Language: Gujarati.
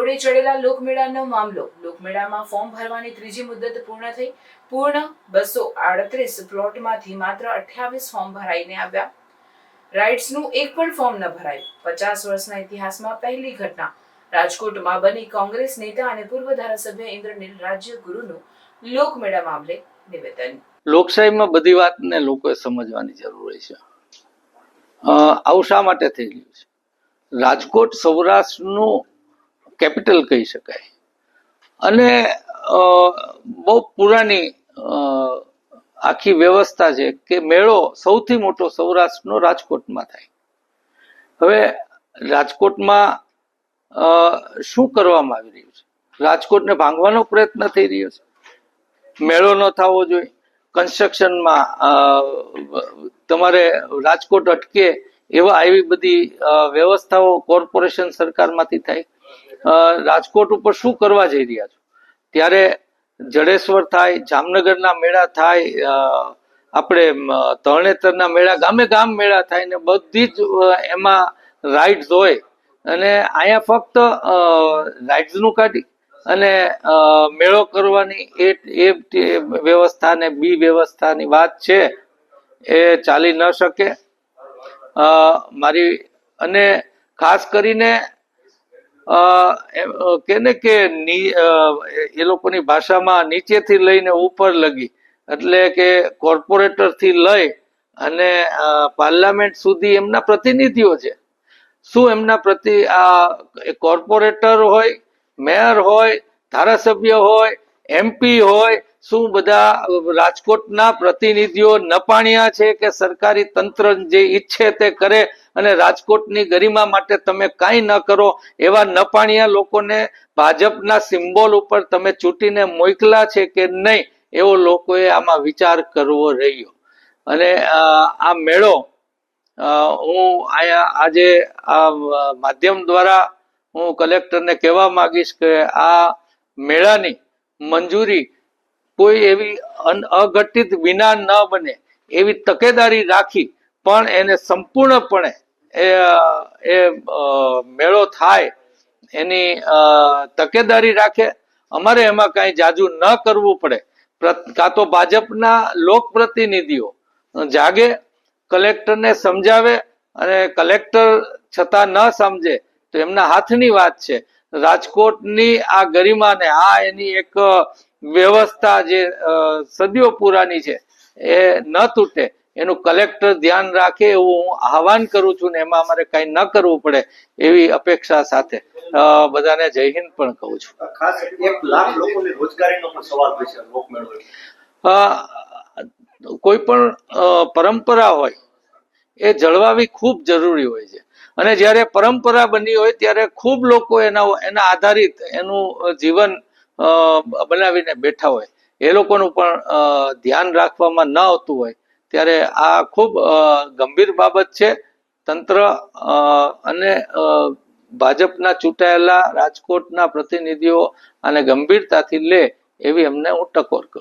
રોડે ચડેલા લોકમેળાનો મામલો. લોકમેળામાં ફોર્મ ભરવાની ત્રીજી મુદત પૂર્ણ થઈ. પૂર્ણ 238 પ્લોટમાંથી માત્ર 28 ફોર્મ ભરાઈને આવ્યા. રાઇડ્સનું એક પણ ફોર્મ ન ભરાયું. 50 વર્ષના ઇતિહાસમાં પહેલી ઘટના. રાજકોટમાં બની કોંગ્રેસ નેતા અને પૂર્વ ધારાસભ્ય ઇન્દ્રનીલ રાજ્યગુરુનું લોકમેળા મામલે નિવેદન. લોકશાહીમાં બધી વાતને લોકોએ સમજવાની જરૂર છે. આવું શા માટે થઈ રહ્યું છે? રાજકોટ સૌરાષ્ટ્રનું કેપિટલ કહી શકાય અને બહુ પુરાની આખી વ્યવસ્થા છે કે મેળો સૌથી મોટો સૌરાષ્ટ્રનો રાજકોટમાં થાય. હવે રાજકોટમાં શું કરવામાં આવી રહ્યું છે? રાજકોટને ભાંગવાનો પ્રયત્ન થઈ રહ્યો છે. મેળો ન થવો જોઈએ. કન્સ્ટ્રક્શનમાં તમારે રાજકોટ અટકે એવી બધી વ્યવસ્થાઓ કોર્પોરેશન સરકારમાંથી થાય. રાજકોટ ઉપર શું કરવા જઈ રહ્યા છો? ત્યારે જડેશ્વર થાય, જામનગરના મેળા થાય, આપણે તરણેતરના મેળા, ગામે ગામ મેળા થાય ને બધી જ એમાં રાઇડ્સ હોય અને અહીંયા ફક્ત રાઇડ્સનું કાઢી અને મેળો કરવાની એ વ્યવસ્થા ને બી વ્યવસ્થાની વાત છે એ ચાલી ન શકે. મારી અને ખાસ કરીને કે એ લોકોની ભાષામાં નીચેથી લઈને ઉપર લગી, એટલે કે કોર્પોરેટર થી લઈ અને પાર્લામેન્ટ સુધી એમના પ્રતિનિધિઓ છે. શું એમના કોર્પોરેટર હોય, મેયર હોય, ધારાસભ્ય હોય, MP હોય, શું બધા રાજકોટના પ્રતિનિધિઓ નપાણિયા છે કે સરકારી તંત્ર જે ઈચ્છે તે કરે અને રાજકોટની ગરિમા માટે તમે કાંઈ ન કરો? એવા નપાણિયા લોકોને ભાજપના સિમ્બોલ ઉપર તમે ચૂંટીને મોકલા છે કે નહીં, એવો લોકોએ આમાં વિચાર કરવો રહ્યો. અને આ મેળો હું આજે આ માધ્યમ દ્વારા હું કલેક્ટરને કહેવા માંગીશ કે આ મેળાની મંજૂરી કોઈ એવી અઘટિત વિના ન બને એવી તકેદારી રાખી પણ એને સંપૂર્ણપણે એ મેળો થાય એની તકેદારી રાખે. અમારે એમાં કાંઈ જાજુ ન કરવું પડે. કાં તો ભાજપના લોકપ્રતિનિધિઓ જાગે, કલેક્ટરને સમજાવે અને કલેક્ટર છતાં ન સમજે તો એમના હાથની વાત છે. રાજકોટની આ ગરિમાને એની એક વ્યવસ્થા જે સદીઓ પુરાની છે એ ન તૂટે એનું કલેક્ટર ધ્યાન રાખે એવું હું આહવાન કરું છું ને એમાં અમારે કઈ ન કરવું પડે એવી અપેક્ષા સાથે બધાને જય હિન્દ પણ કહું છું. ખાસ 1 લાખ લોકોની રોજગારીનો પણ સવાલ છે લોકમેળો. કોઈ પણ પરંપરા હોય એ જળવાવી ખૂબ જરૂરી હોય છે અને જ્યારે પરંપરા બની હોય ત્યારે ખૂબ લોકો એના આધારિત એનું જીવન બનાવીને બેઠા હોય. એ લોકોનું પણ ધ્યાન રાખવામાં ન આવતું હોય ત્યારે આ ખૂબ ગંભીર બાબત છે. તંત્ર અને ભાજપના ચૂંટાયેલા રાજકોટના પ્રતિનિધિઓ આને ગંભીરતાથી લે એવી અમને હું ટકોર કરું.